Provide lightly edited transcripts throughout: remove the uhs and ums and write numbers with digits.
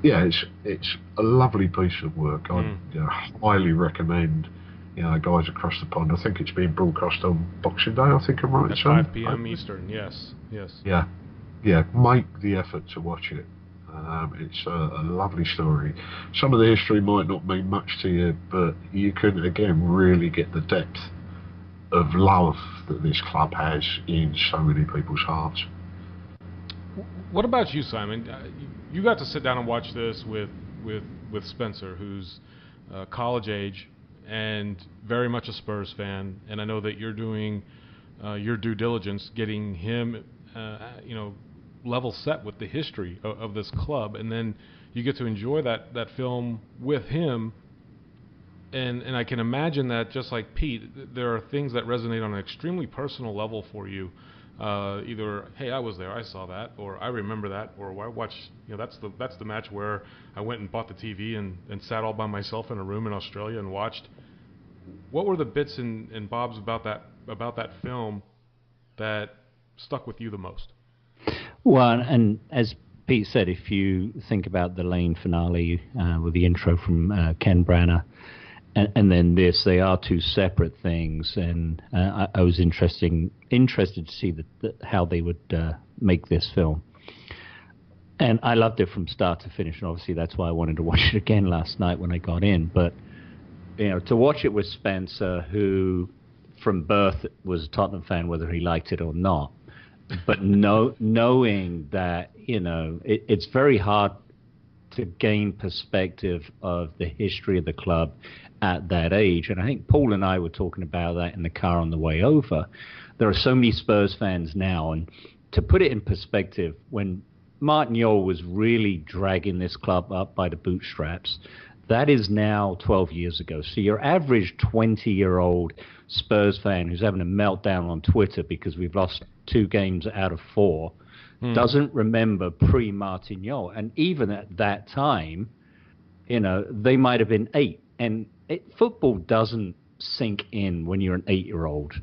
yeah, it's a lovely piece of work. I Mm. highly recommend. Guys across the pond. I think it's being broadcast on Boxing Day. I think I'm right in At saying. 5 p.m. Eastern. Yes, yes. Yeah, yeah. Make the effort to watch it. It's a lovely story. Some of the history might not mean much to you, but you can again really get the depth of love that this club has in so many people's hearts. What about you, Simon? You got to sit down and watch this with with Spencer, who's college age and very much a Spurs fan, and I know that you're doing your due diligence, getting him, you know, level set with the history of this club, and then you get to enjoy that film with him. And I can imagine that, just like Pete, there are things that resonate on an extremely personal level for you. Either, hey, I was there, I saw that, or I remember that, or I watched, that's the match where I went and bought the TV and sat all by myself in a room in Australia and watched. What were the bits and bobs about that film that stuck with you the most? Well, and as Pete said, if you think about the Lane finale with the intro from Ken Branagh, and then this, they are two separate things, and I was interested to see how they would make this film. And I loved it from start to finish, and obviously that's why I wanted to watch it again last night when I got in. But to watch it with Spencer, who from birth was a Tottenham fan, whether he liked it or not, but knowing that it's very hard to gain perspective of the history of the club at that age. And I think Paul and I were talking about that in the car on the way over. There are so many Spurs fans now, and to put it in perspective, when Martin Jol was really dragging this club up by the bootstraps, that is now 12 years ago. So your average 20-year-old Spurs fan who's having a meltdown on Twitter because we've lost 2 games out of 4 doesn't remember pre-Martin Jol. And even at that time, they might have been 8. And football doesn't sink in when you're an 8-year-old.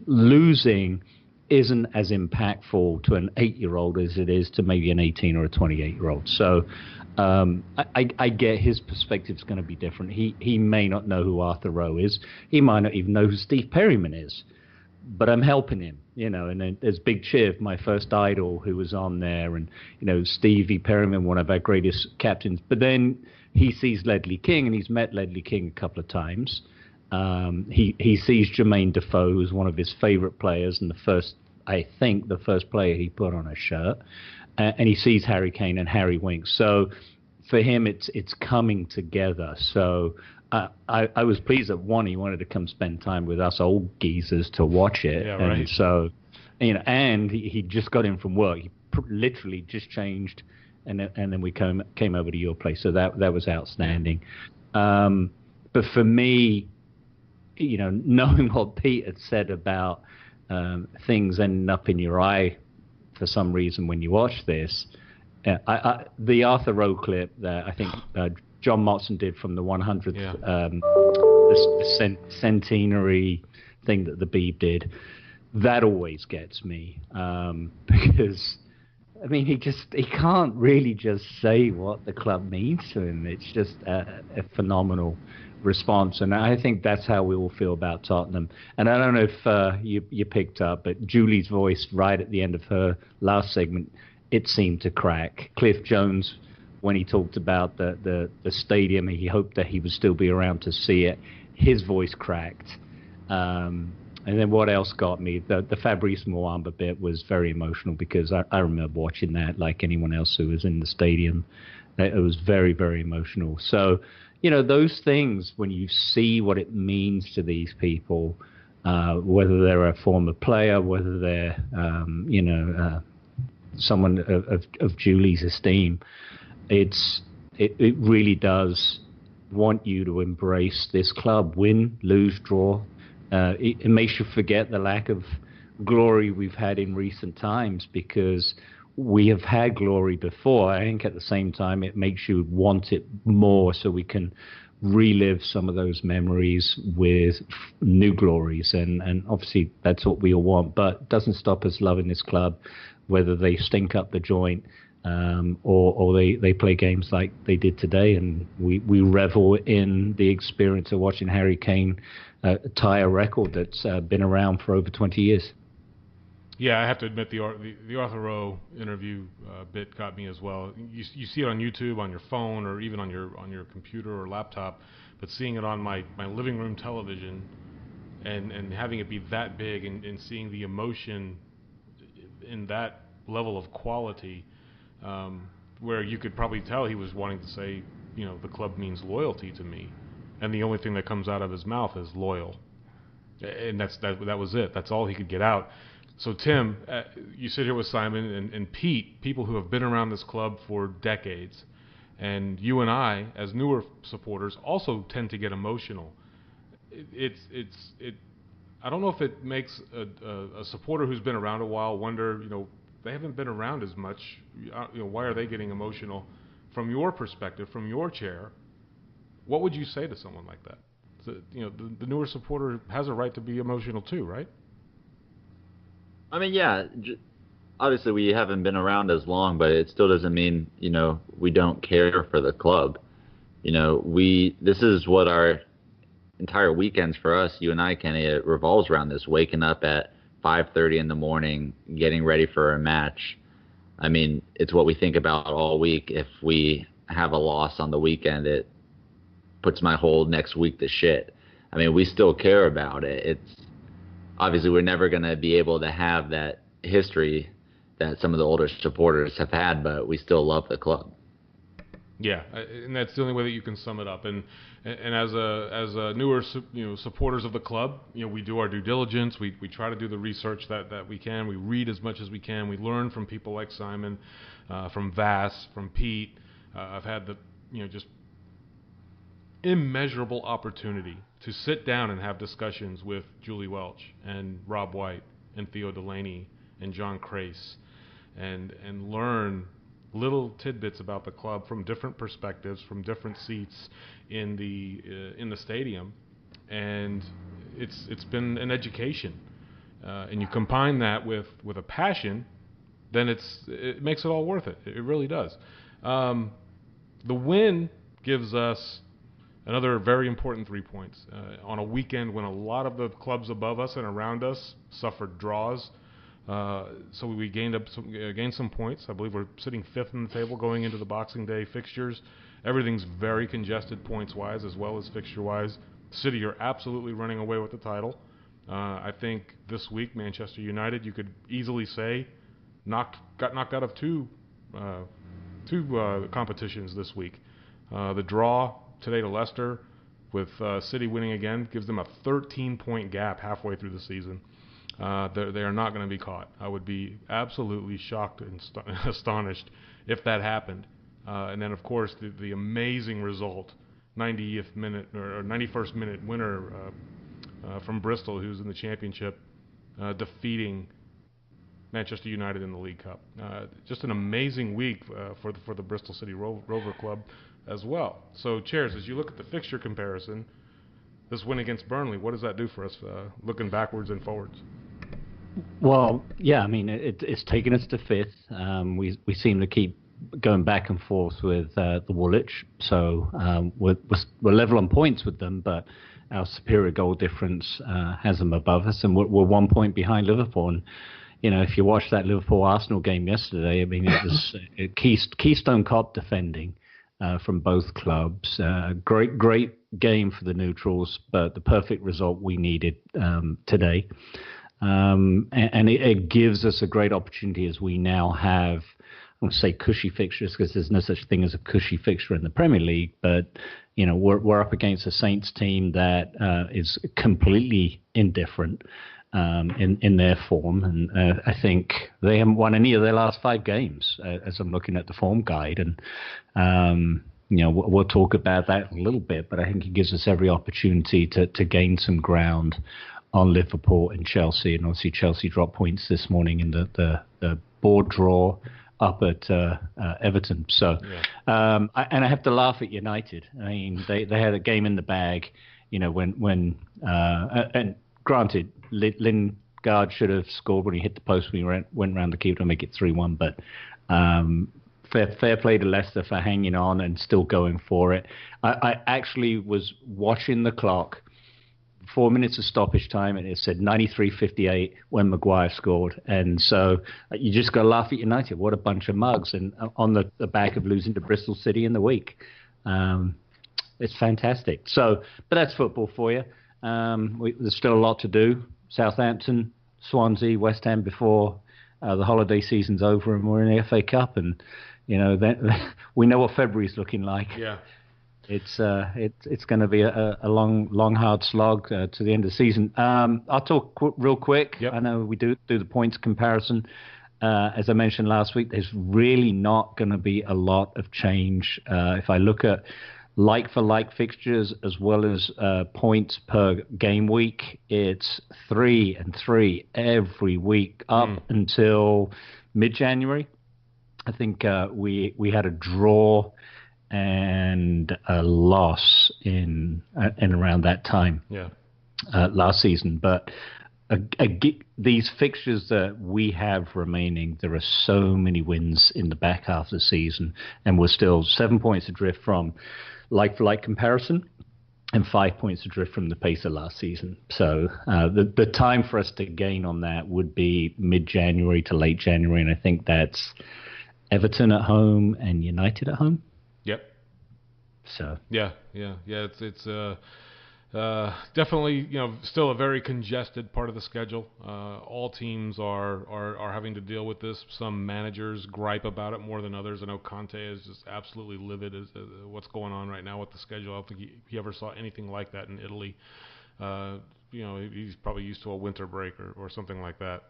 Losing isn't as impactful to an 8-year-old as it is to maybe an 18 or a 28-year-old. So I get his perspective is going to be different. He may not know who Arthur Rowe is. He might not even know who Steve Perryman is. But I'm helping him, and then there's Big Chiv, my first idol, who was on there, and, Stevie Perryman, one of our greatest captains. But then he sees Ledley King, and he's met Ledley King a couple of times. He sees Jermaine Defoe, who's one of his favorite players, and I think the first player he put on a shirt. And he sees Harry Kane and Harry Winks. So for him, it's coming together. So I was pleased that he wanted to come spend time with us old geezers to watch it. Yeah, right. And so, and he just got in from work. He literally just changed, and then we came over to your place. So that was outstanding. But for me, knowing what Pete had said about things ending up in your eye for some reason when you watch this, the Arthur Rowe clip that I think John Motson did from the 100th the centenary thing that the Beeb did, that always gets me, because I mean he can't really just say what the club means to him. It's just a phenomenal response, and I think that's how we all feel about Tottenham. And I don't know if you picked up, but Julie's voice right at the end of her last segment, it seemed to crack. Cliff Jones, when he talked about the stadium, he hoped that he would still be around to see it. His voice cracked. And then what else got me? The Fabrice Muamba bit was very emotional, because I remember watching that like anyone else who was in the stadium. It was very, very emotional. So, those things, when you see what it means to these people, whether they're a former player, whether they're, someone of Julie's esteem, it really does want you to embrace this club, win, lose, draw. It makes you forget the lack of glory we've had in recent times, because we have had glory before. I think at the same time it makes you want it more, so we can relive some of those memories with new glories. And obviously that's what we all want, but it doesn't stop us loving this club, whether they stink up the joint. or they play games like they did today, and we revel in the experience of watching Harry Kane tie a record that's been around for over 20 years. Yeah, I have to admit the Arthur Rowe interview bit got me as well. You see it on YouTube, on your phone, or even on your computer or laptop, but seeing it on my living room television and having it be that big and seeing the emotion in that level of quality, where you could probably tell he was wanting to say, the club means loyalty to me, and the only thing that comes out of his mouth is loyal, and that was it. That's all he could get out. So Tim, you sit here with Simon and Pete, people who have been around this club for decades, and you and I, as newer supporters, also tend to get emotional. I don't know if it makes a supporter who's been around a while wonder, they haven't been around as much. Why are they getting emotional? From your perspective, from your chair, what would you say to someone like that? So, the newer supporter has a right to be emotional too, right? I mean, yeah, obviously we haven't been around as long, but it still doesn't mean, we don't care for the club. This is what our entire weekends for us, you and I, Kenny, it revolves around this, waking up at 5:30 in the morning, getting ready for a match. I mean, it's what we think about all week. If we have a loss on the weekend, it puts my whole next week to shit. I mean, we still care about it. It's obviously we're never going to be able to have that history that some of the older supporters have had, but we still love the club. Yeah, and that's the only way that you can sum it up. And as a newer supporters of the club, we do our due diligence. We try to do the research that we can. We read as much as we can. We learn from people like Simon, from Vass, from Pete. I've had the just immeasurable opportunity to sit down and have discussions with Julie Welch and Rob White and Theo Delaney and John Crace, and learn little tidbits about the club from different perspectives, from different seats in the stadium, and it's been an education. And you combine that with a passion, then it makes it all worth it. It really does. The win gives us another very important 3 points on a weekend when a lot of the clubs above us and around us suffered draws. So we gained some points. I believe we're sitting 5th in the table going into the Boxing Day fixtures. Everything's very congested points-wise as well as fixture-wise. City are absolutely running away with the title. I think this week, Manchester United, you could easily say, got knocked out of two competitions this week. The draw today to Leicester, with City winning again, gives them a 13-point gap halfway through the season. They are not going to be caught. I would be absolutely shocked and astonished if that happened. And then, of course, the amazing result, 90th minute or 91st minute winner from Bristol, who's in the Championship, defeating Manchester United in the League Cup. Just an amazing week for the Bristol City Rover Club as well. So, Chairs, as you look at the fixture comparison, this win against Burnley, what does that do for us, looking backwards and forwards? Well, yeah, I mean, it's taken us to 5th. We seem to keep going back and forth with the Woolwich, so we're level on points with them, but our superior goal difference has them above us, and we're 1 point behind Liverpool. And if you watched that Liverpool-Arsenal game yesterday, I mean, it was Keystone Cop defending from both clubs. Great game for the neutrals, but the perfect result we needed today. And it gives us a great opportunity, as we now have, I won't say cushy fixtures, because there's no such thing as a cushy fixture in the Premier League, but we're up against a Saints team that is completely indifferent in their form, and I think they haven't won any of their last 5 games, as I'm looking at the form guide, and we'll talk about that in a little bit, but I think it gives us every opportunity to gain some ground on Liverpool and Chelsea. And obviously Chelsea dropped points this morning in the board draw up at Everton. So, yeah. I have to laugh at United. I mean, they had a game in the bag, when and granted, Lingard should have scored when he hit the post when he went around the keeper to make it 3-1, but fair play to Leicester for hanging on and still going for it. I actually was watching the clock, 4 minutes of stoppage time, and it said 93:58 when Maguire scored. And so you just got to laugh at United. What a bunch of mugs. And on the back of losing to Bristol City in the week. It's fantastic. So, but that's football for you. There's still a lot to do. Southampton, Swansea, West Ham before the holiday season's over and we're in the FA Cup. And, then we know what February's looking like. Yeah. It's going to be a long, hard slog to the end of the season. I'll talk real quick. Yep. I know we do the points comparison. As I mentioned last week, there's really not going to be a lot of change. If I look at like-for-like fixtures as well as points per game week, it's 3 and 3 every week up until mid-January. I think we had a draw and a loss in around that time last season. But these fixtures that we have remaining, there are so many wins in the back half of the season, and we're still 7 points adrift from like-for-like comparison and 5 points adrift from the pace of last season. So the time for us to gain on that would be mid-January to late January, and I think that's Everton at home and United at home. Yep. So yeah. It's definitely still a very congested part of the schedule. All teams are having to deal with this. Some managers gripe about it more than others. I know Conte is just absolutely livid as what's going on right now with the schedule. I don't think he ever saw anything like that in Italy. He's probably used to a winter break or something like that.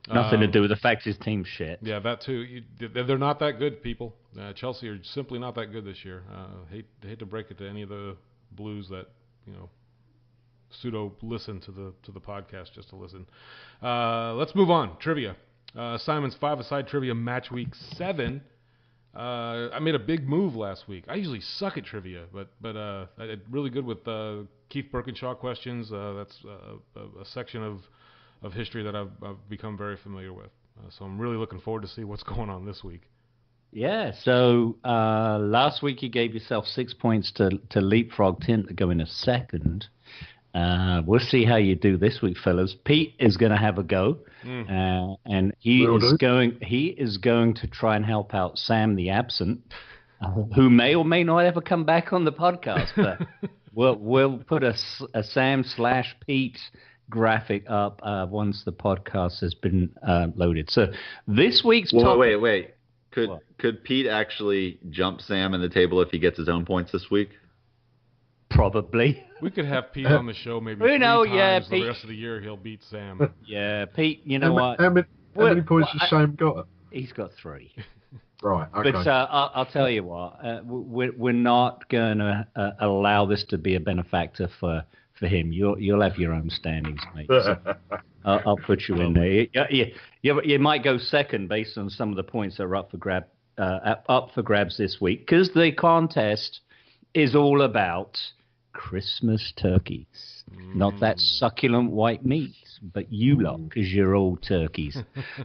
Nothing to do with the fact his team's shit. Yeah, that too. They're not that good, people. Chelsea are simply not that good this year. Hate to break it to any of the Blues that pseudo listen to the podcast just to listen. Let's move on. Trivia. Simon's 5-a-side trivia match week 7. I made a big move last week. I usually suck at trivia, but I did really good with Keith Birkinshaw questions. That's a section of history that I've become very familiar with. So I'm really looking forward to see what's going on this week. Yeah, so last week you gave yourself 6 points to leapfrog Tim to go in a second. We'll see how you do this week, fellas. Pete is going to have a go, and he is going to try and help out Sam the absent, who may or may not ever come back on the podcast. But we'll put a Sam/Pete graphic up once the podcast has been loaded. So this week's topic... Wait. Could Pete actually jump Sam in the table if he gets his own points this week? Probably. We could have Pete on the show maybe 3 times Pete. The rest of the year. He'll beat Sam. Yeah, Pete, you know what? How many points has Sam got? He's got 3. Right, okay. But I'll tell you what, we're not going to allow this to be a benefactor for him. You'll have your own standings, mate. So I'll put you in there. You might go second based on some of the points that are up for grabs this week, because the contest is all about Christmas turkeys. Not that succulent white meat, but you lot, because you're all turkeys.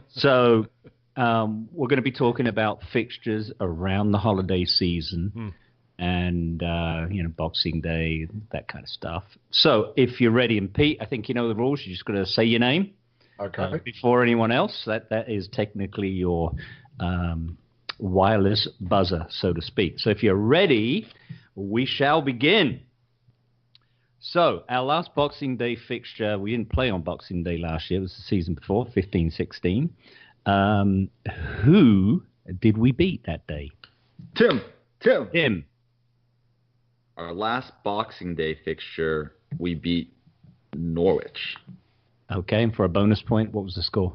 So we're going to be talking about fixtures around the holiday season and, Boxing Day, that kind of stuff. So if you're ready, and Pete, I think you know the rules. You're just going to say your name before anyone else. That is technically your wireless buzzer, so to speak. So if you're ready, we shall begin. So our last Boxing Day fixture, we didn't play on Boxing Day last year. It was the season before, 15-16. Who did we beat that day? Tim. Our last Boxing Day fixture, we beat Norwich. Okay, and for a bonus point, what was the score?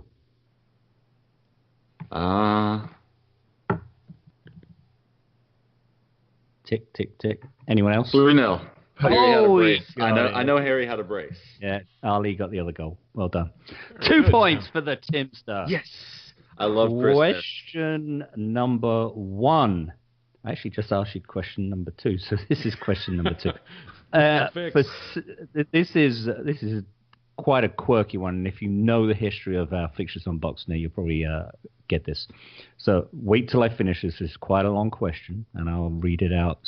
Tick, tick, tick. Anyone else? 3-0. Holy I know Harry had a brace. Yeah, Ali got the other goal. Well done. 2 points for the Timster. Yes. I love Christmas. Question number 1. I actually just asked you question number 2, so this is question number 2. This is quite a quirky one. And if you know the history of our fixtures on Boxing Day, you'll probably get this. So wait till I finish this. It's quite a long question, and I'll read it out